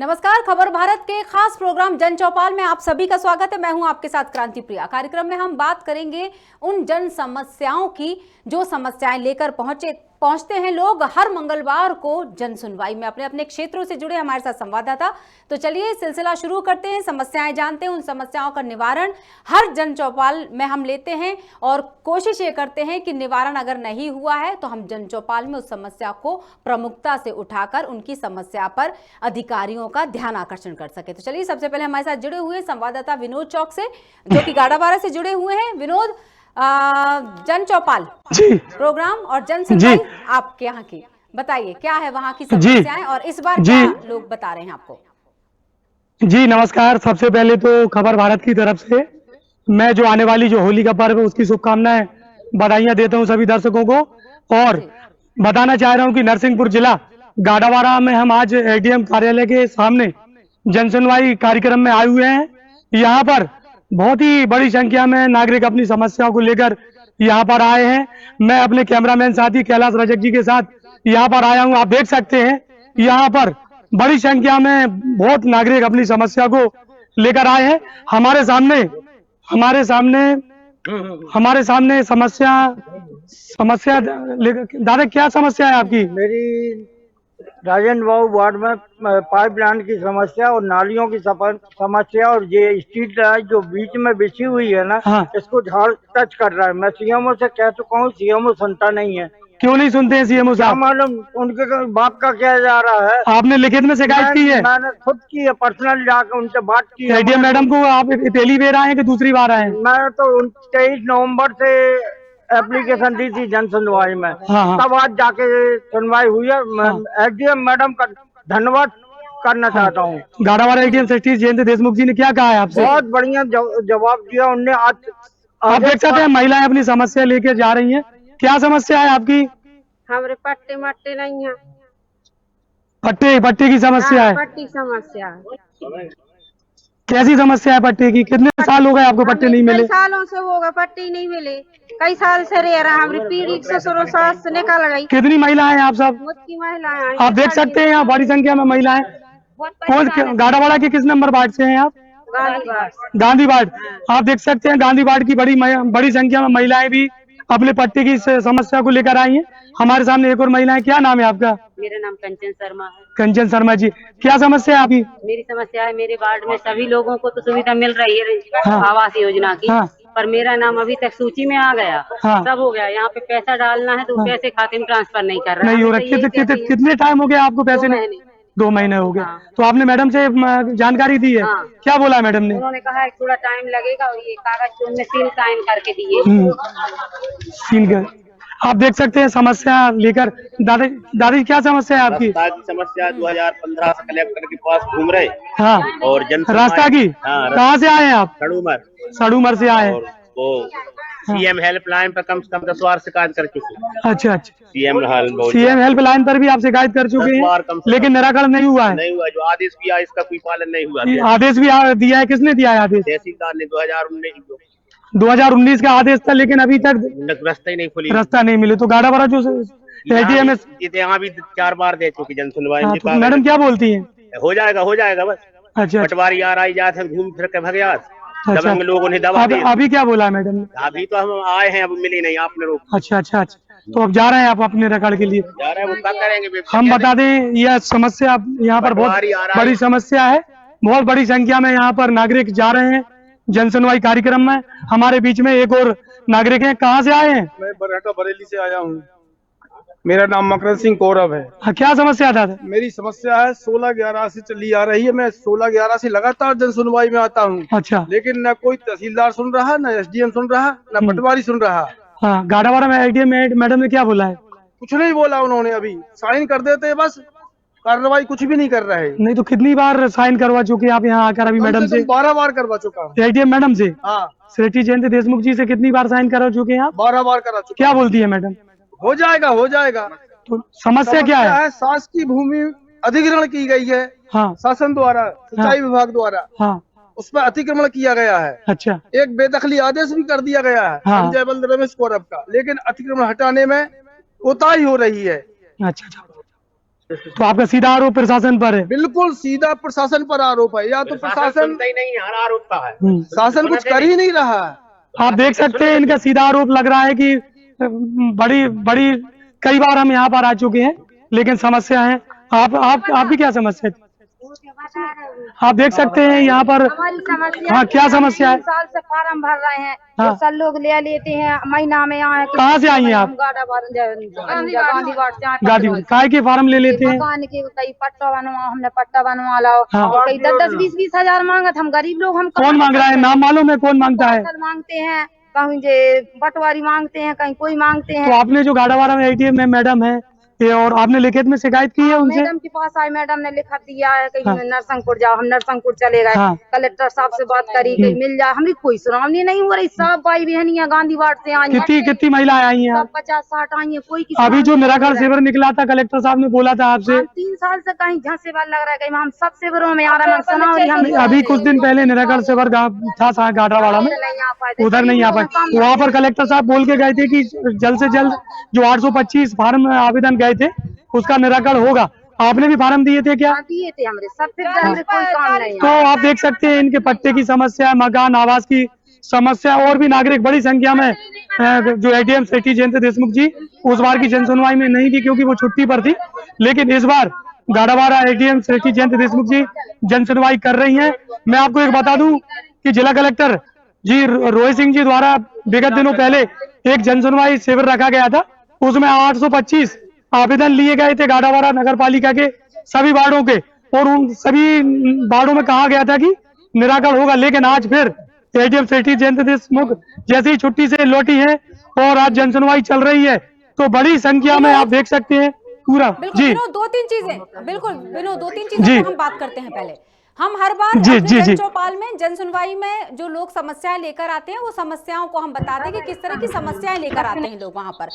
नमस्कार, खबर भारत के खास प्रोग्राम जन चौपाल में आप सभी का स्वागत है। मैं हूं आपके साथ क्रांति प्रिया। कार्यक्रम में हम बात करेंगे उन जन समस्याओं की जो समस्याएं लेकर पहुंचते हैं लोग हर मंगलवार को जन सुनवाई में। अपने अपने क्षेत्रों से जुड़े हमारे साथ संवाददाता। तो चलिए सिलसिला शुरू करते हैं, समस्याएं जानते हैं, उन समस्याओं का निवारण हर जन चौपाल में हम लेते हैं और कोशिश ये करते हैं कि निवारण अगर नहीं हुआ है तो हम जन चौपाल में उस समस्या को प्रमुखता से उठाकर उनकी समस्या पर अधिकारियों का ध्यान आकर्षण कर सके। तो चलिए सबसे पहले हमारे साथ जुड़े हुए संवाददाता विनोद चौक से, जो कि गाड़ावाड़ा से जुड़े हुए हैं। विनोद, जन चौपाल जी प्रोग्राम और जन सुनवाई आपके यहाँ की, बताइए क्या है वहाँ की समस्याएं और इस बार क्या लोग बता रहे हैं आपको। जी नमस्कार। सबसे पहले तो खबर भारत की तरफ से मैं जो आने वाली जो होली का पर्व है उसकी शुभकामनाएं बधाइयां देता हूं सभी दर्शकों को। और बताना चाह रहा हूं कि नरसिंहपुर जिला गाड़ावाड़ा में हम आज एडीएम कार्यालय के सामने जन सुनवाई कार्यक्रम में आए हुए हैं। यहाँ पर बहुत ही बड़ी संख्या में नागरिक अपनी समस्याओं को लेकर यहाँ पर आए हैं। मैं अपने कैमरामैन साथी कैलाश रजक जी के साथ यहाँ पर आया हूँ। आप देख सकते हैं यहाँ पर बड़ी संख्या में बहुत नागरिक अपनी समस्या को लेकर आए हैं। हमारे सामने समस्या दादा क्या समस्या है आपकी? मेरी राजेंद्र बाबू वार्ड में पाइपलाइन की समस्या और नालियों की समस्या और ये स्ट्रीट लाइट जो बीच में बिछी हुई है ना, इसको झाड़ टच कर रहा है। मैं सीएमओ से कह चुका हूँ, सीएमओ सुनता नहीं है। क्यों नहीं सुनते हैं सीएमओ साहब? मालूम उनके बाप का क्या जा रहा है। आपने लिखित में शिकायत की है? मैंने खुद की है, पर्सनल जाकर उनसे बात की है। एडीएम मैडम को आप पहली बार आए हैं कि दूसरी बार आए हैं? मैं तो 23 नवंबर से एप्लीकेशन दी थी जन सुनवाई में। तब आज जाके सुनवाई हुई है। एडीएम मैडम का धन्यवाद करना चाहता हूँ। गाड़ावाड़ा एडीएम सतीश जयंत देशमुख जी ने क्या कहा है आपसे? बहुत बढ़िया जवाब दिया उनने। आज आप देख सकते हैं महिलाएं अपनी समस्या लेके जा रही हैं। क्या समस्या है आपकी? हमारे पट्टे मट्टे नहीं है। पट्टे की समस्या है? पट्टी समस्या है। कैसी समस्या है पट्टे की? कितने साल हो गए आपको पट्टे नहीं मिले? कई सालों से होगा पट्टे नहीं मिले। कई साल से रह रहा हमारी पीढ़ी ससुर सास से निकाल गई। कितनी महिलाएं हैं आप सब? मुझकी महिलाएं आप देख सकते हैं यहाँ बड़ी संख्या में महिलाएं। कौन गाड़ावाड़ा के किस नंबर वार्ड से हैं आप? गांधी वार्ड। आप देख सकते हैं गांधी वार्ड की बड़ी संख्या में महिलाएं भी अपने पट्टे की समस्या को लेकर आई हैं। हमारे सामने एक और महिला है। क्या नाम है आपका? मेरा नाम कंचन शर्मा है। कंचन शर्मा जी, क्या समस्या है आपकी? मेरी समस्या है, मेरे वार्ड में सभी लोगों को तो सुविधा मिल रही है आवास योजना की, पर मेरा नाम अभी तक सूची में आ गया। सब हो गया। यहाँ पे पैसा डालना है तो पैसे खाते में ट्रांसफर नहीं कर रहा। नहीं हो रहा। कितने टाइम हो गया आपको पैसे नहीं? 2 महीने हो गए। तो आपने मैडम से जानकारी दी है? क्या बोला मैडम ने? उन्होंने कहा है थोड़ा टाइम लगेगा और ये कागज उनमें सील साइन करके दिए। सील कर। आप देख सकते हैं समस्या लेकर। दादी क्या समस्या है आपकी? समस्या 2015 से कलेक्टर के पास घूम रहे। और रास्ता की कहाँ से आए हैं आप? सड़ूमर से आए हैं। वो सीएम हेल्पलाइन पर कम से कम 10 बार शिकायत कर चुके। अच्छा। सीएम हेल्पलाइन पर भी आप शिकायत कर चुके हैं, लेकिन निराकरण नहीं हुआ है। नहीं हुआ। जो आदेश भी आया इसका कोई पालन नहीं हुआ। आदेश भी दिया है? किसने दिया है आदेश? तहसीलदार ने 2019 का आदेश था, लेकिन अभी तक रास्ता नहीं मिले। तो गाड़ावाड़ा जो एडीएम है यहाँ भी 4 बार दे चुकी जन सुनवाई। तो मैडम क्या बोलती है? हो जाएगा बस। अच्छा। पटवारी आ रही जाते हैं, घूम फिर के भग जाते। अच्छा। लोगों ने दबा दिया। अभी क्या बोला है मैडम ने? अभी तो हम आए हैं, अब मिली नहीं आपने रोक। अच्छा। तो अब जा रहे हैं आप अपने रिकॉर्ड के लिए? जा रहे हैं। वो क्या करेंगे? हम बता दें यह समस्या यहाँ पर बहुत बड़ी समस्या है। बहुत बड़ी संख्या में यहाँ पर नागरिक जा रहे हैं जन सुनवाई कार्यक्रम में। हमारे बीच में एक और नागरिक हैं। कहाँ से आए हैं? मैं बरेली से आया हूँ। मेरा नाम मकरंद सिंह कौरव है। क्या समस्या था? मेरी समस्या है 16/11 से चली आ रही है। मैं 16/11 से लगातार जन सुनवाई में आता हूँ। अच्छा। लेकिन न कोई तहसीलदार सुन रहा, न एसडीएम सुन रहा, न पटवारी सुन रहा। गाड़ावाड़ा में एडीएम मैडम ने क्या बोला है? कुछ नहीं बोला उन्होंने। अभी साइन कर देते बस, कार्रवाई कुछ भी नहीं कर रहे। नहीं तो कितनी बार साइन करवा चुके आप यहाँ आकर? अभी मैडम से 12 बार करवा चुका हूँ। एडीएम मैडम से? सतीश जयंत देशमुख जी से कितनी बार साइन करा चुके हैं आप? 12 बार करा चुका। क्या बोलती है मैडम? हो जाएगा। तो समस्या क्या है? शासकीय भूमि अधिग्रहण की गई है शासन द्वारा, सिंचाई विभाग द्वारा। उस पर अतिक्रमण किया गया है। अच्छा। एक बेदखली आदेश भी कर दिया गया है संजय बल्द रमेश कौरव का, लेकिन अतिक्रमण हटाने में कोताही हो रही है। अच्छा। तो आपका सीधा आरोप प्रशासन पर है? बिल्कुल सीधा प्रशासन पर आरोप है। या तो प्रशासन सुनता ही नहीं, हर आरोप का है। शासन कुछ कर ही नहीं रहा है। आप देख सकते हैं इनका सीधा आरोप लग रहा है कि बड़ी बड़ी कई बार हम यहाँ पर आ चुके हैं, लेकिन समस्या है। आप भी क्या समस्या है? आप देख सकते हैं यहाँ पर। हमारी समस्या, हाँ, क्या समस्या है? 3 साल से फार्म भर रहे हैं। हाँ। तो सब लोग ले लेते हैं महीना में। यहाँ कहाँ से आई हैं आप? गांधी वार्ड से आए। गांधी काय के फार्म ले लेते हैं? मकान के कई पट्टा बनवा, हमने पट्टा बनवा लाओ। हाँ। और कई 10-10, 20-20 हजार मांगत। हम गरीब लोग, हम कौन मांग रहा है? नाम मालूम है कौन मांगता है? मांगते हैं, कहीं जे पटवारी मांगते हैं, कहीं कोई मांगते हैं। तो आपने जो गाड़ावाड़ा में ATM में मैडम है ये, और आपने लिखित में शिकायत की है उनसे? मैडम के पास आए, मैडम ने लिखा दिया है कहीं हाँ। नरसिंहपुर जाओ। हम नरसिंहपुर चले गए। हाँ। कलेक्टर साहब से बात करी, कहीं मिल जाए। हमारी कोई सुनावनी नहीं हो रही। सब भाई बहनियां गांधी वार्ड से आई हैं। कितनी महिलाएं आई हैं? 50-60 आई है। कोई किसी अभी जो निराकरण शिविर निकला था, कलेक्टर साहब ने बोला था आपसे? 3 साल से कहीं झांसे वाल लग रहा है, कहीं हम सब शिविरों में आ रहे हैं। सुनावनी हम अभी कुछ दिन पहले निराकरण शिविर था गाड़ावाड़ा में, उधर नहीं आ पाए। वहाँ पर कलेक्टर साहब बोल के गए थे कि जल्द से जल्द जो 825 फार्म आवेदन गए थे उसका निराकरण होगा। आपने भी फार्म दिए थे क्या? दिए थे हमरे सब, फिर हमरे कोई काम नहीं। तो आप देख सकते हैं इनके पट्टे की समस्या, मकान आवास की समस्या, और भी नागरिक बड़ी संख्या में जो ATM सेठी जयंत देशमुख जी उस बार की जन सुनवाई में नहीं थी क्योंकि वो छुट्टी पर थी, लेकिन इस बार गाड़ावाड़ा ATM सेठी जयंत देशमुख जी जन सुनवाई कर रही हैं। मैं आपको एक बता दूं कि जिला कलेक्टर जी रोहित सिंह जी द्वारा विगत दिनों पहले एक जन सुनवाई शिविर रखा गया था। उसमें 825 आवेदन लिए गए थे गाड़ावाड़ा नगर पालिका के सभी वार्डों के, और उन सभी वार्डों में कहा गया था कि निराकरण होगा। लेकिन आज फिर ATM सेठी जयंत देशमुख जैसे ही छुट्टी से लौटी है और आज जन सुनवाई चल रही है, तो बड़ी संख्या में आप देख सकते हैं पूरा। बिल्कुल जी विनोद, 2-3 चीजें, बिल्कुल विनोद, 2-3 चीजें जी। पे हम बात करते हैं। पहले हम हर बार जी, अपने जी, जी। जन चौपाल में, जन सुनवाई में जो लोग समस्याएं लेकर आते हैं, वो समस्याओं को हम बताते हैं कि किस तरह की समस्याएं लेकर आते हैं लोग वहां पर,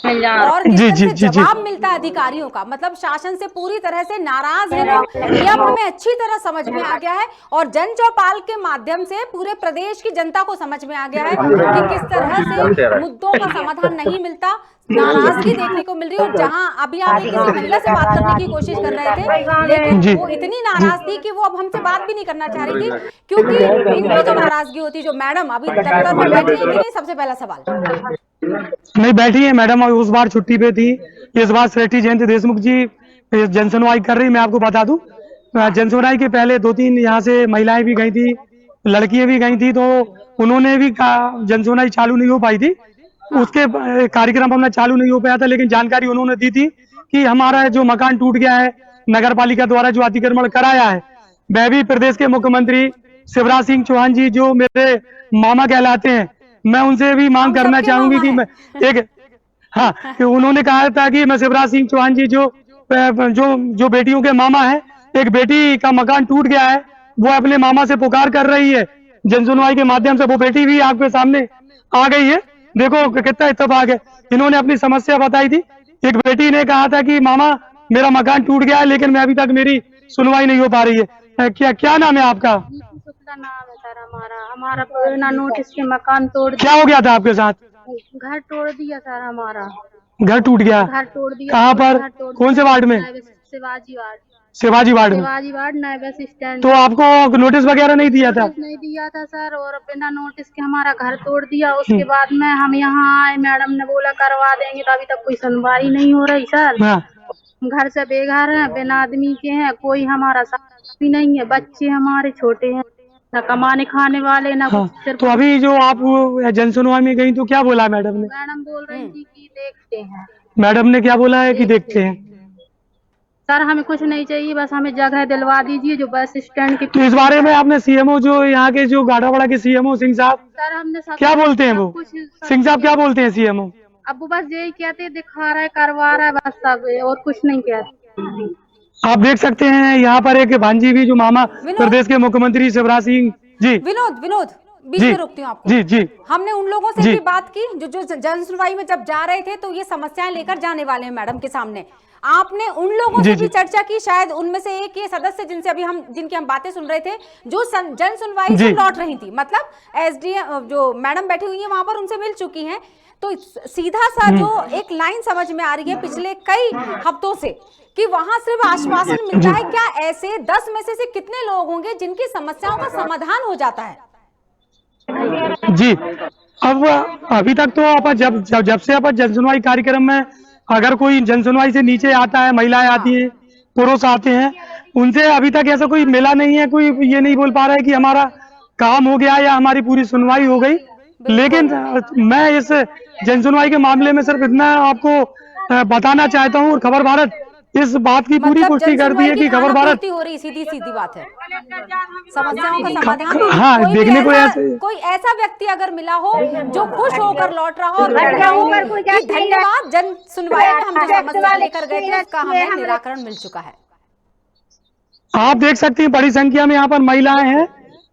और किस जी, तरह जी, से जी, जी। जवाब मिलता है अधिकारियों का। मतलब शासन से पूरी तरह से नाराज है लोग, ये अब हमें अच्छी तरह समझ में आ गया है। और जन चौपाल के माध्यम से पूरे प्रदेश की जनता को समझ में आ गया है कि किस तरह से मुद्दों का समाधान नहीं मिलता, नाराजगी देखने को मिल रही है। और जहां अभी आप किसी महिला से बात करने की कोशिश कर रहे थे, लेकिन वो इतनी नाराज थी कि वो अब हमसे बात भी नहीं करना चाह रही थी, क्योंकि इनकी जो नाराजगी होती, जो मैडम अभी दफ्तर में बैठी है कि नहीं, सबसे पहला सवाल। नहीं बैठी है मैडम, उस बार छुट्टी पे थी। इस बार सेठी जयंत देशमुख जी जन सुनवाई कर रही। मैं आपको बता दूं, जन सुनवाई के पहले 2-3 यहाँ से महिलाएं भी गई थी, लड़कियां भी गई थी, तो उन्होंने भी जन सुनवाई चालू नहीं हो पाई थी। उसके कार्यक्रम अपना चालू नहीं हो पाया था, लेकिन जानकारी उन्होंने दी थी कि हमारा जो मकान टूट गया है, नगर पालिका द्वारा जो अतिक्रमण कराया है, वह भी प्रदेश के मुख्यमंत्री शिवराज सिंह चौहान जी जो मेरे मामा कहलाते हैं, मैं उनसे भी मांग करना चाहूंगी कि मैं हाँ, कि उन्होंने कहा था कि मैं शिवराज सिंह चौहान जी जो बेटियों के मामा है, एक बेटी का मकान टूट गया है, वो अपने मामा से पुकार कर रही है जन सुनवाई के माध्यम से। वो बेटी भी आपके सामने आ गई है, देखो कितना इत्तेफाक है। इन्होंने अपनी समस्या बताई थी। एक बेटी ने कहा था कि मामा मेरा मकान टूट गया है, लेकिन मैं अभी तक मेरी सुनवाई नहीं हो पा रही है। क्या नाम है आपका? नाम है सर हमारा बिना नोटिस के मकान तोड़ क्या हो गया था आपके साथ? घर तोड़ दिया सर हमारा। घर टूट गया? घर तोड़ दिया। कहाँ पर? कौन से वार्ड में? शिवाजी वार्ड। शिवाजी वार्ड में? शिवाजी वार्ड, नए बस स्टैंड। तो आपको नोटिस वगैरह नहीं दिया था? नहीं दिया था सर, और बिना नोटिस के हमारा घर तोड़ दिया। उसके बाद में हम यहाँ आए, मैडम ने बोला करवा देंगे, तो अभी तक कोई सुनवाई नहीं हो रही सर। हाँ। घर से बेघर हैं, बिना आदमी के हैं, कोई हमारा साथ भी नहीं है। बच्चे हमारे छोटे हैं, न कमाने खाने वाले, न हाँ। कुछ। तो अभी जो आप जन सुनवाई में गई तो क्या बोला मैडम ने? मैडम बोल रही थी कि देखते हैं। मैडम ने क्या बोला है कि देखते हैं? सर हमें कुछ नहीं चाहिए, बस हमें जगह दिलवा दीजिए जो बस स्टैंड की। तो इस बारे में आपने CMO जो यहाँ के जो गाड़ावाड़ा के CMO सिंह साहब सर हमने क्या बोलते हैं? वो सिंह साहब क्या बोलते हैं CMO? अब वो बस यही कहते, दिखा रहा है, करवा रहा है, बस सब, और कुछ नहीं कहते। आप देख सकते हैं यहाँ पर एक भांजी भी जो मामा प्रदेश के मुख्यमंत्री शिवराज सिंह जी। विनोद, बीच में रोकती हूँ आपको। जी जी। हमने उन लोगों से भी बात की जो जन सुनवाई में जब जा रहे थे, तो ये समस्याएं लेकर जाने वाले हैं मैडम के सामने। आपने उन लोगों से भी चर्चा की, शायद उनमें से एक ये सदस्य जिनकी हम बातें सुन रहे थे, जो जन सुनवाई से लौट रही थी, मतलब एसडीएम जो मैडम बैठी हुई है वहां पर, उनसे मिल चुकी हैं। तो सीधा सा जो एक लाइन समझ में आ रही है पिछले कई हफ्तों से, कि वहां सिर्फ आश्वासन मिलता है। क्या ऐसे 10 में से कितने लोग होंगे जिनकी समस्याओं का समाधान हो जाता है? जी, अब अभी तक तो अपन जब से अपन जन सुनवाई कार्यक्रम में, अगर कोई जन सुनवाई से नीचे आता है, महिलाएं आती हैं, पुरुष आते हैं, उनसे अभी तक ऐसा कोई मिला नहीं है, कोई ये नहीं बोल पा रहा है कि हमारा काम हो गया या हमारी पूरी सुनवाई हो गई। लेकिन मैं इस जन सुनवाई के मामले में सिर्फ इतना आपको बताना चाहता हूँ, और खबर भारत इस बात की पूरी पुष्टि करती है कि खबर भारत हो रही, सीधी बात है, समस्याओं का समाधान। हाँ, देखने को कोई ऐसा व्यक्ति अगर मिला हो जो खुश होकर लौट रहा हो और कि धन्यवाद, जन सुनवाई में हम जो समस्या लेकर गए थे उसका हमें निराकरण मिल चुका है। आप देख सकते हैं बड़ी संख्या में यहाँ पर महिलाएं हैं।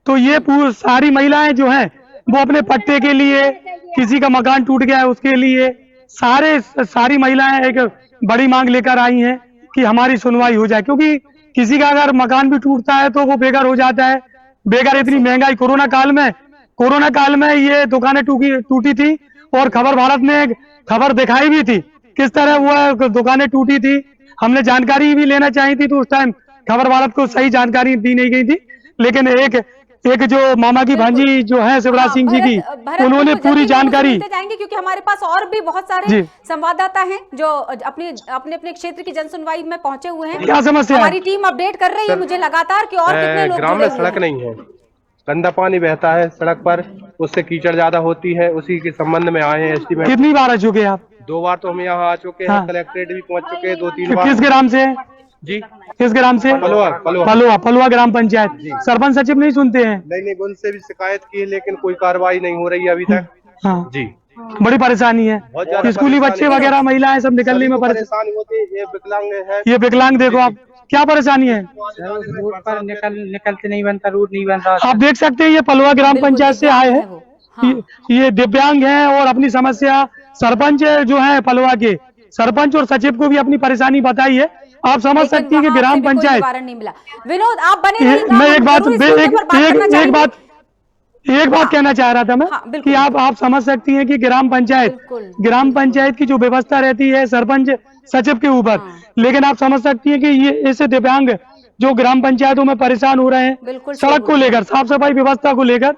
तो ये सारी महिलाएं जो हैं वो अपने पट्टे के लिए, किसी का मकान टूट गया है उसके लिए, सारी महिलाएं एक बड़ी मांग लेकर आई हैं कि हमारी सुनवाई हो जाए। क्योंकि किसी का अगर मकान भी टूटता है तो वो बेघर हो जाता है। बेघर, इतनी महंगाई, कोरोना काल में ये दुकानें टूटी थी, और खबर भारत ने एक खबर दिखाई भी थी किस तरह वो दुकानें टूटी थी। हमने जानकारी भी लेना चाहिए थी, तो उस टाइम खबर भारत को सही जानकारी दी नहीं गई थी। लेकिन एक जो मामा की भांजी जो है शिवराज सिंह जी की, उन्होंने पूरी जानकारी जाएंगे, क्योंकि हमारे पास और भी बहुत सारे संवाददाता हैं जो अपने क्षेत्र की जन सुनवाई में पहुंचे हुए हैं। क्या समस्या? हमारी टीम अपडेट कर रही है मुझे लगातार कि और कितने लोग ग्राम में सड़क नहीं है, गंदा पानी बहता है सड़क पर, उससे कीचड़ ज्यादा होती है। उसी के संबंध में आए हैं एस्टीमेट। कितनी बार आ चुके आप? 2 बार तो हम यहाँ आ चुके हैं, कलेक्ट्रेट भी पहुँच चुके हैं 2-3 बार। किस ग्राम से जी? किस ग्राम से? पलुआ ग्राम पंचायत। सरपंच सचिव नहीं सुनते हैं? नहीं, उनसे भी शिकायत की है, लेकिन कोई कार्रवाई नहीं हो रही है अभी तक। हाँ जी, बड़ी परेशानी है। स्कूली बच्चे वगैरह, महिलाएं सब निकलने में परेशानी होती है। ये विकलांग है, ये विकलांग, देखो आप क्या परेशानी है। रोड पर निकलते नहीं बनता, रोड नहीं बन रहा। आप देख सकते हैं ये पलुआ ग्राम पंचायत से आए हैं। ये दिव्यांग हैं और अपनी समस्या सरपंच जो है पलुआ के, सरपंच और सचिव को भी अपनी परेशानी बताई है। आप समझ सकती हैं कि ग्राम पंचायत नहीं मिला। विनोद, आप बने रहिएगा। मैं एक बात कहना चाह रहा था मैं, कि आप समझ सकती हैं कि ग्राम पंचायत की जो व्यवस्था रहती है सरपंच सचिव के ऊपर, लेकिन आप समझ सकती हैं कि ये ऐसे दिव्यांग जो ग्राम पंचायतों में परेशान हो रहे हैं, सड़क को लेकर, साफ सफाई व्यवस्था को लेकर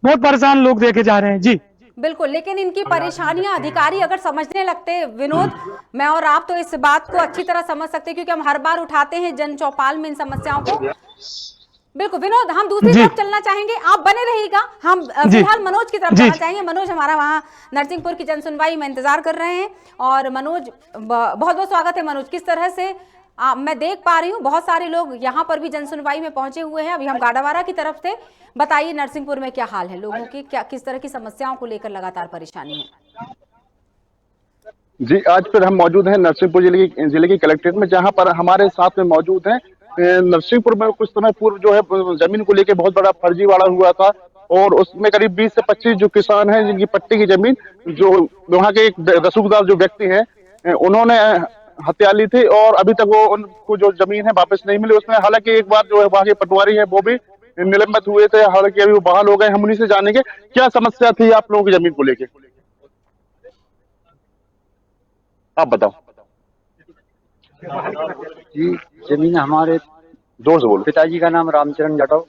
बहुत परेशान लोग देखे जा रहे हैं। जी बिल्कुल, लेकिन इनकी परेशानियां अधिकारी अगर समझने लगते, विनोद, मैं और आप तो इस बात को अच्छी तरह समझ सकते हैं, क्योंकि हम हर बार उठाते हैं जन चौपाल में इन समस्याओं को। बिल्कुल विनोद, हम दूसरी तरफ चलना चाहेंगे, आप बने रहिएगा। हम फिलहाल मनोज की तरफ जाना चाहेंगे। मनोज हमारा वहाँ नरसिंहपुर की जन सुनवाई में इंतजार कर रहे हैं। और मनोज, बहुत बहुत स्वागत है। मनोज, किस तरह से मैं देख पा रही हूँ बहुत सारे लोग यहाँ पर भी जन सुनवाई में पहुंचे हुए हैं। अभी हम गाड़ावारा की तरफ से, बताइए नरसिंहपुर में क्या हाल है, लोगों की क्या किस तरह की समस्याओं को लेकर लगातार परेशानी है? जी, आज फिर हम मौजूद हैं नरसिंहपुर जिले की कलेक्ट्रेट में, जहां पर हमारे साथ में मौजूद हैं। नरसिंहपुर में कुछ समय पूर्व जो है जमीन को लेकर बहुत बड़ा फर्जीवाड़ा हुआ था, और उसमें करीब 20 से 25 जो किसान हैं जिनकी पट्टी की जमीन, जो वहाँ के एक रसूखदार जो व्यक्ति हैं उन्होंने हत्या ली थी, और अभी तक वो उनको जो जमीन है वापस नहीं मिली। उसमें हालांकि एक बार जो है वहाँ के पटवारी है वो भी निलंबित हुए थे, हालांकि अभी वो बहाल हो गए। हम उन्हीं से जानेंगे क्या समस्या थी आप लोगों की जमीन को लेके, आप बताओ। जी, जमीन हमारे जोर से बोलो। पिताजी का नाम रामचरण जाटव,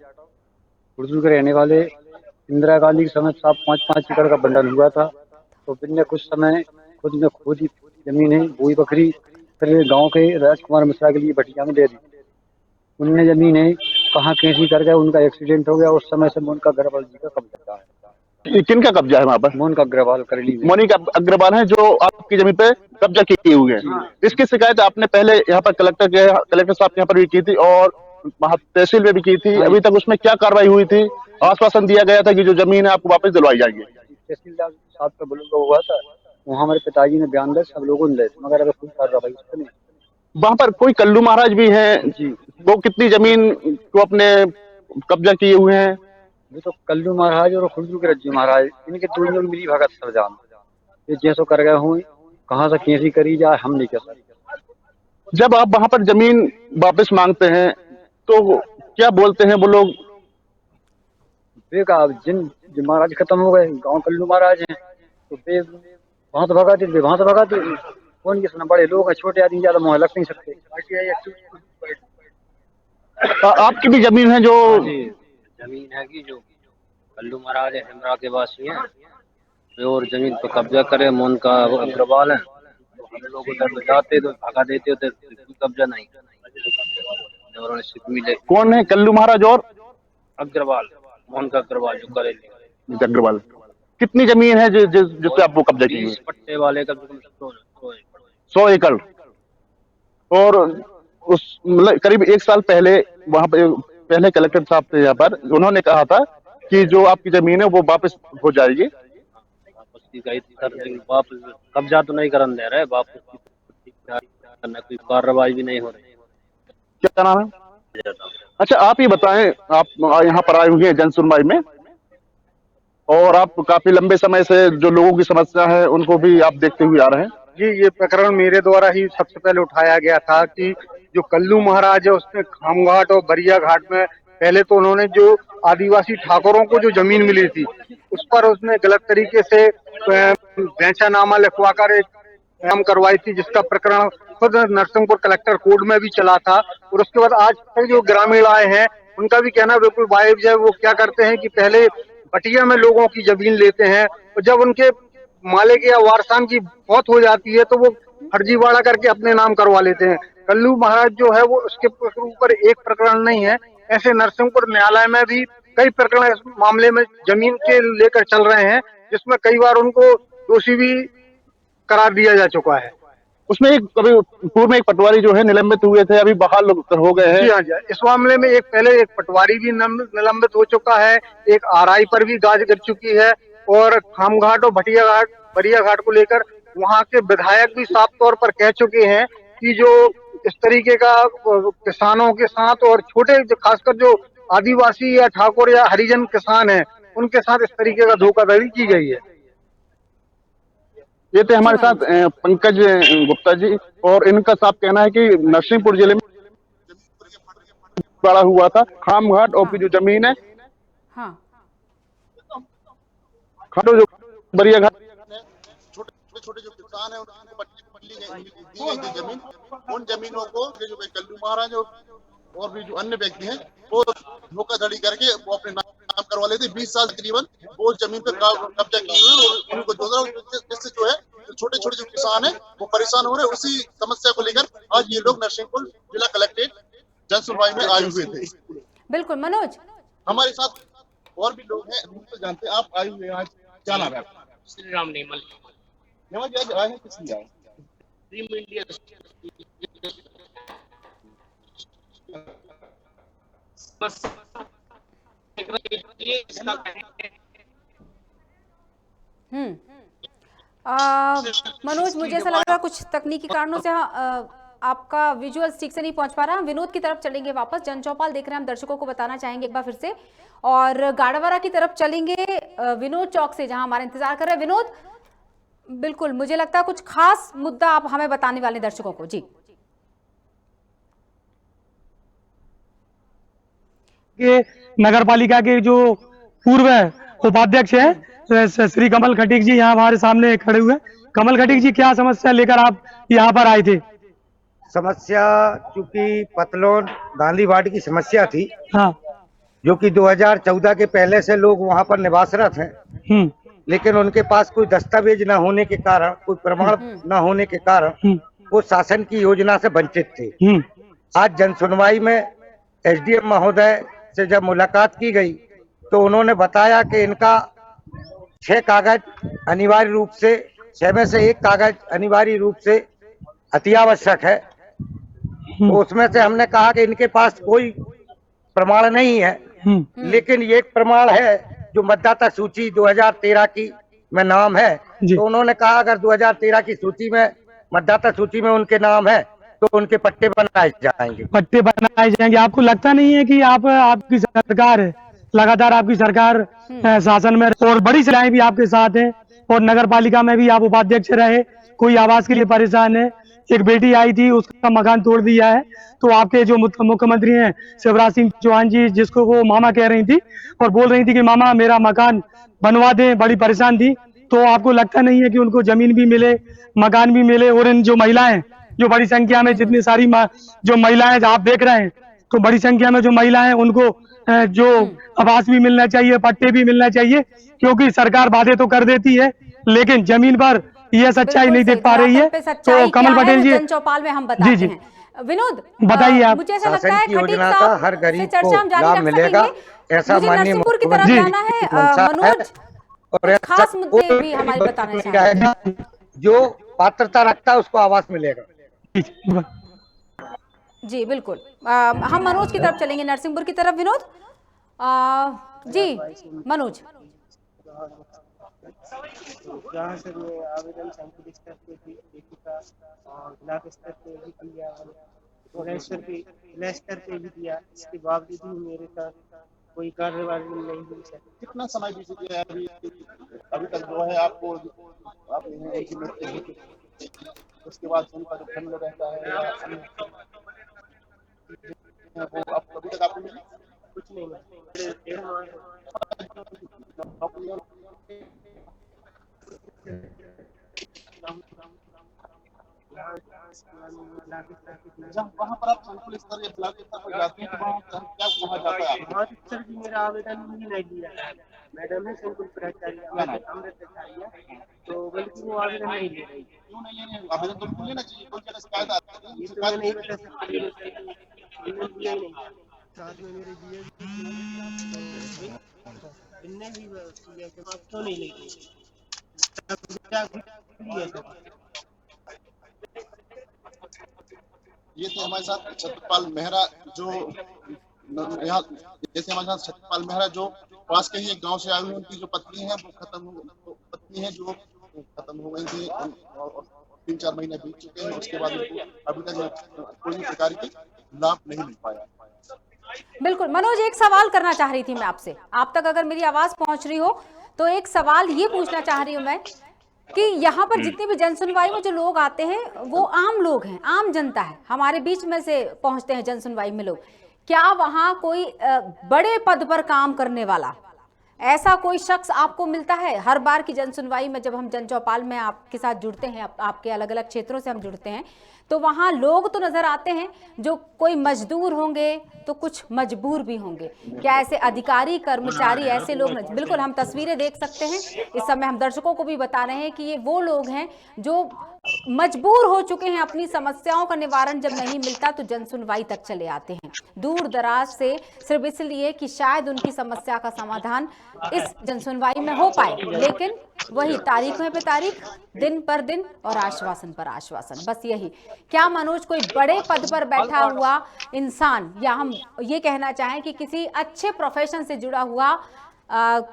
उर्दू के रहने वाले। इंदिरा गांधी के समय 5-5 एकड़ का बंडल हुआ था, तो फिर ने कुछ समय खुद ने खोदी जमीन बोई बकरी, फिर गांव के राजकुमार मिश्रा के लिए भटिया में दे दी। उनने जमीन कहाँ कैसी कर गए, उनका एक्सीडेंट हो गया। उस समय से मोनिका अग्रवाल जी का कब्जा है। किनका कब्जा है वहाँ पर? मोनिका अग्रवाल करेली। मोनिका अग्रवाल है जो आपकी जमीन पे कब्जा किए हुए हैं। इसकी शिकायत आपने पहले यहाँ पर कलेक्टर साहब यहाँ पर भी की थी, और तहसील में भी की थी। अभी तक उसमें क्या कार्रवाई हुई थी? आश्वासन दिया गया था कि जो जमीन है आपको वापस दिलवाई जाएगी। तहसीलदार साहब का बुलावा हुआ था, वहाँ हमारे पिताजी ने बयान दिया, सब लोगों ने, मगर अगर कोई कार्रवाई नहीं। वहाँ पर कोई कल्लू महाराज भी हैं जी, वो कितनी जमीन को अपने कब्जा किए हुए हैं? ये तो कल्लू महाराज और खुजरू के रज्जू महाराज, इनके दोनों मिली भगत सब जान, ये जैसो कर गए हुए, कहाँ से कैसी करी जाए हम नहीं कह सकते। जब आप वहां पर जमीन वापस मांगते हैं तो क्या बोलते हैं वो लोग? बेका जिन महाराज खत्म हो गए, गांव कल्लू महाराज हैं, तो बे वहां से भगाते थे, वहां से भगाते, कौन किस ना, बड़े लोग हैं, छोटे आदमी ज्यादा मोह लग नहीं सकते। आपकी भी जमीन है जो? जमीन है कि जो कल्लू महाराज है हिमरा के वासी हैं, और जमीन पर कब्जा करे, मोन का अग्रवाल है, तो हम लोग उधर जाते तो भगा देते होते, कब्जा नहीं मिले। कौन है कल्लू महाराज और अग्रवाल? मोन का अग्रवाल जो करे। अग्रवाल। कितनी जमीन है जिससे आपको कब्जा की? 20 पट्टे वाले का 100 एकड़। और उस मतलब करीब 1 साल पहले वहां पे पहले कलेक्टर साहब थे यहाँ पर, उन्होंने कहा था कि जो आपकी जमीन है वो वापस हो जाएगी। वापस कब्जा तो नहीं करने दे रहे, वापस करना, कोई कार्रवाई भी नहीं हो रही। क्या नाम है? अच्छा, आप ये बताएं, आप यहाँ पर आए हुए हैं जन सुनवाई में, और आप काफी लंबे समय से जो लोगों की समस्या है उनको भी आप देखते हुए आ रहे हैं। जी, ये प्रकरण मेरे द्वारा ही सबसे पहले उठाया गया था कि जो कल्लू महाराज है उसने खामघाट और बरिया घाट में पहले तो उन्होंने जो आदिवासी ठाकुरों को जो जमीन मिली थी उस पर उसने गलत तरीके से बेंचानामा लिखवा कर एक काम करवाई थी, जिसका प्रकरण खुद नरसिंहपुर कलेक्टर कोर्ट में भी चला था। और उसके बाद आज तक जो ग्रामीण आए हैं उनका भी कहना बिल्कुल वाजिब है। वो क्या करते हैं कि पहले बटिया में लोगों की जमीन लेते हैं, और जब उनके मालिक या वारसान की मौत हो जाती है तो वो फर्जीवाड़ा करके अपने नाम करवा लेते हैं। कल्लू महाराज जो है वो उसके ऊपर एक प्रकरण नहीं है, ऐसे नरसिंहपुर न्यायालय में भी कई प्रकरण इस मामले में जमीन के लेकर चल रहे हैं, जिसमें कई बार उनको दोषी भी करार दिया जा चुका है। उसमें एक कभी पूर्व में एक पटवारी जो है निलंबित हुए थे, अभी बहाल हो गए हैं। जी हाँ जी, इस मामले में पहले एक पटवारी भी निलंबित हो चुका है, एक आरआई पर भी गाज गिर चुकी है, और खामघाट और बरिया घाट को लेकर वहाँ के विधायक भी साफ तौर पर कह चुके हैं कि जो इस तरीके का किसानों के साथ और छोटे खासकर जो आदिवासी या ठाकुर या हरिजन किसान हैं उनके साथ इस तरीके का धोखाधड़ी की गई है। ये थे हमारे साथ पंकज गुप्ता जी, और इनका साफ कहना है कि नरसिंहपुर जिले में बड़ा हुआ था खामघाट और जो जमीन है खाटो जो बरिया घाट, छोटे छोटे जो किसान है उनको दी गई जमीन, उन जमीनों को जो कल्लू महाराज और भी जो अन्य व्यक्ति हैं वो धोखाधड़ी करके वो अपने नाम करवा लेते। 20 साल तकरीबन वो जमीन पर कब्जा किए हुए और उनको जिससे जो है छोटे छोटे जो किसान है वो परेशान हो रहे हैं। उसी समस्या को लेकर आज ये लोग नरसिंहपुर जिला कलेक्ट्रेट जन सुनवाई में आए हुए थे। बिल्कुल मनोज, हमारे साथ और भी लोग हैं, तो जानते हैं। आप आए हुए आज, क्या नाम है आपका? श्री राम नेमल जी, आज आए हैं किस लिए आए? टीम इंडिया मनोज, मुझे ऐसा लग रहा है कुछ तकनीकी कारणों से आपका विजुअल ठीक से नहीं पहुंच पा रहा। हम विनोद की तरफ चलेंगे वापस। जन चौपाल देख रहे हैं, हम दर्शकों को बताना चाहेंगे एक बार फिर से, और गाड़ावारा की तरफ चलेंगे विनोद चौक से, जहां हमारा इंतजार कर रहे हैं विनोद। बिल्कुल, मुझे लगता है कुछ खास मुद्दा आप हमें बताने वाले दर्शकों को। जी, नगर पालिका के जो पूर्व उपाध्यक्ष हैं श्री कमल खटीक जी यहाँ हमारे सामने खड़े हुए। कमल खटीक जी, क्या समस्या लेकर आप यहाँ पर आए थे? समस्या चूंकि पतलोन गांधी वार्ड की समस्या थी, हाँ, जो कि 2014 के पहले से लोग वहाँ पर निवासरत हैं, लेकिन उनके पास कोई दस्तावेज न होने के कारण, कोई प्रमाण न होने के कारण वो शासन की योजना से वंचित थे। आज जन सुनवाई में एसडीएम महोदय से जब मुलाकात की गई तो उन्होंने बताया कि इनका 6 कागज अनिवार्य रूप से, 6 में से 1 कागज अनिवार्य रूप से अति आवश्यक है। तो उसमें से हमने कहा कि इनके पास कोई प्रमाण नहीं है, लेकिन ये एक प्रमाण है जो मतदाता सूची 2013 की में नाम है। तो उन्होंने कहा अगर 2013 की सूची में, मतदाता सूची में उनके नाम है तो उनके पट्टे बनाए जाएंगे। पट्टे बनाए जाएंगे। आपको लगता नहीं है कि आपकी सरकार लगातार आपकी सरकार शासन में, और बड़ी सलाहें भी आपके साथ हैं, और नगर पालिका में भी आप उपाध्यक्ष रहे, कोई आवास के लिए परेशान है। एक बेटी आई थी, उसका मकान तोड़ दिया है, तो आपके जो मुख्यमंत्री हैं शिवराज सिंह चौहान जी, जिसको वो मामा कह रही थी और बोल रही थी कि मामा मेरा मकान बनवा दें, बड़ी परेशान थी, तो आपको लगता नहीं है कि उनको जमीन भी मिले, मकान भी मिले? और इन जो महिलाएं, जो बड़ी संख्या में जितनी सारी जो महिलाएं आप देख रहे हैं, तो बड़ी संख्या में जो महिलाएं, उनको जो आवास भी मिलना चाहिए, पट्टे भी मिलना चाहिए, क्योंकि सरकार वादे तो कर देती है लेकिन जमीन पर यह सच्चाई नहीं देख पा रही है। तो कमल पटेल जी, जन चौपाल में हम बताते जी हैं। विनोद, बताइए आप। मुझे ऐसा लगता है खटीक साहब हर गरीब को लाभ मिलेगा, ऐसा माननीय नरसिंहपुर की तरफ जाना है। मनोज और खास मुद्दे भी हमारे बताना चाहिए। जो पात्रता रखता है उसको आवास मिलेगा। जी बिल्कुल, हम मनोज की तरफ चलेंगे, नरसिंहपुर की तरफ। विनोद जी, मनोज। जहाँ से मैं आवेदन संकुल स्तर पे भी लिखा और ब्लॉक स्तर पे भी किया और जिला स्तर पे भी दिया, इसके बावजूद भी मेरे साथ कोई कार्यवाही नहीं हुई सर। कितना समय बीत गया है अभी तक जो है आपको आप उसके बाद उनका जो खंड रहता है वो आप अभी तक आपको मिला कुछ नहीं वहाँ पर आप संकुल स्तर या ब्लॉक स्तर पर जाते हैं तो वहाँ क्या कहा जाता है? वहाँ सर जी मेरा आवेदन भी नहीं लिया, मैडम है संकुल प्राचार्य अमृताचार्य, तो बल्कि वो आवेदन नहीं ले रही। क्यों नहीं ले रहे? आवेदन तो बिल्कुल लेना चाहिए, कोई जगह शिकायत आती है। ये तो मैं नहीं बता सकता, लिया ही नहीं। साथ में मेरे जीएस इनने भी किया, जवाब क्यों नहीं लेते? ये थे हमारे साथ सत्यपाल मेहरा, जो यहाँ जैसे हमारे साथ सत्यपाल मेहरा जो पास के ही एक गांव से आए हुए, उनकी जो पत्नी है वो जो खत्म हो गई थी और 3-4 महीने बीत चुके हैं, उसके बाद अभी तक कोई भी प्रकार की लाभ नहीं मिल पाया। बिल्कुल मनोज, एक सवाल करना चाह रही थी मैं आपसे, आप तक अगर मेरी आवाज पहुंच रही हो तो एक सवाल ये पूछना चाह रही हूँ मैं कि यहाँ पर जितनी भी जनसुनवाई में जो लोग आते हैं वो आम लोग हैं, आम जनता है, हमारे बीच में से पहुंचते हैं जनसुनवाई में लोग। क्या वहाँ कोई बड़े पद पर काम करने वाला ऐसा कोई शख्स आपको मिलता है? हर बार की जनसुनवाई में जब हम जन चौपाल में आपके साथ जुड़ते हैं, आपके अलग अलग क्षेत्रों से हम जुड़ते हैं, तो वहाँ लोग तो नजर आते हैं जो कोई मजदूर होंगे तो कुछ मजबूर भी होंगे। क्या ऐसे अधिकारी कर्मचारी ऐसे लोग? बिल्कुल, हम तस्वीरें देख सकते हैं इस समय, हम दर्शकों को भी बता रहे हैं कि ये वो लोग हैं जो मजबूर हो चुके हैं, अपनी समस्याओं का निवारण जब नहीं मिलता तो जनसुनवाई तक चले आते हैं दूर दराज से, सिर्फ इसलिए कि शायद उनकी समस्या का समाधान इस जनसुनवाई में हो पाए। लेकिन वही तारीखों पे तारीख, दिन पर दिन और आश्वासन पर आश्वासन, बस यही। क्या मनोज कोई बड़े पद पर बैठा हुआ इंसान, या हम ये कहना चाहें कि किसी अच्छे प्रोफेशन से जुड़ा हुआ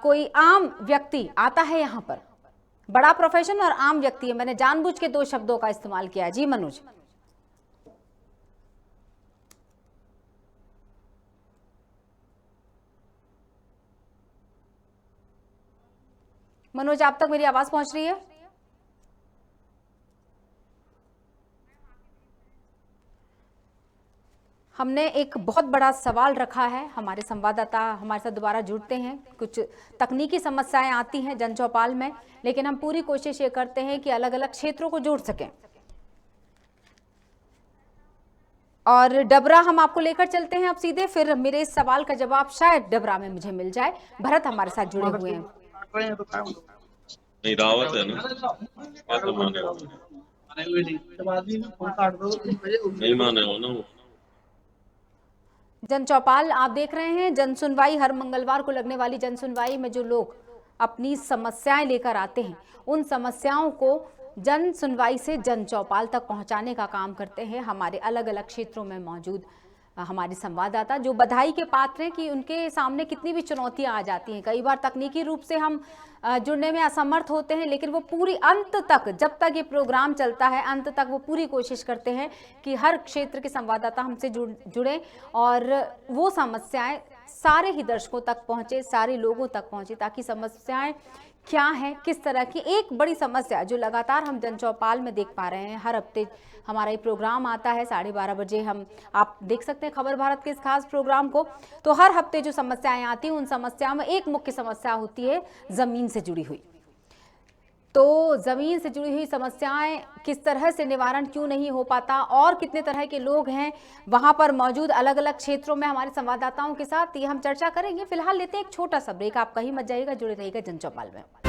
कोई आम व्यक्ति आता है यहाँ पर? बड़ा प्रोफेशन और आम व्यक्ति है, मैंने जानबूझ के 2 शब्दों का इस्तेमाल किया। जी मनोज। मनोज, आप तक मेरी आवाज पहुंच रही है? हमने एक बहुत बड़ा सवाल रखा है, हमारे संवाददाता हमारे साथ दोबारा जुड़ते हैं, कुछ तकनीकी समस्याएं आती हैं जन चौपाल में, लेकिन हम पूरी कोशिश ये करते हैं कि अलग अलग क्षेत्रों को जोड़ सकें। और डबरा हम आपको लेकर चलते हैं अब सीधे, फिर मेरे इस सवाल का जवाब शायद डबरा में मुझे मिल जाए। भरत हमारे साथ जुड़े हुए हैं। नहीं, रावत है ना, कैसे माने हो? नहीं माने हो ना। जन चौपाल आप देख रहे हैं, जन सुनवाई, हर मंगलवार को लगने वाली जन सुनवाई में जो लोग अपनी समस्याएं लेकर आते हैं, उन समस्याओं को जन सुनवाई से जन चौपाल तक पहुंचाने का काम करते हैं हमारे अलग अलग क्षेत्रों में मौजूद हमारे संवाददाता, जो बधाई के पात्र हैं कि उनके सामने कितनी भी चुनौतियां आ जाती हैं। कई बार तकनीकी रूप से हम जुड़ने में असमर्थ होते हैं, लेकिन वो पूरी अंत तक, जब तक ये प्रोग्राम चलता है, अंत तक वो पूरी कोशिश करते हैं कि हर क्षेत्र के संवाददाता हमसे जुड़े और वो समस्याएं सारे ही दर्शकों तक पहुंचे, सारे लोगों तक पहुंचे, ताकि समस्याएं क्या है, किस तरह की। एक बड़ी समस्या जो लगातार हम जन चौपाल में देख पा रहे हैं, हर हफ्ते हमारा ये प्रोग्राम आता है 12:30 बजे, हम आप देख सकते हैं खबर भारत के इस खास प्रोग्राम को। तो हर हफ्ते जो समस्याएं आती हैं, उन समस्याओं में एक मुख्य समस्या होती है जमीन से जुड़ी हुई। तो जमीन से जुड़ी हुई समस्याएं किस तरह से निवारण क्यों नहीं हो पाता, और कितने तरह के लोग हैं वहां पर मौजूद अलग अलग क्षेत्रों में हमारे संवाददाताओं के साथ, ये हम चर्चा करेंगे। फिलहाल लेते हैं एक छोटा सा ब्रेक। आप कहीं मत जाइएगा, जुड़े रहिएगा जन चौपाल में।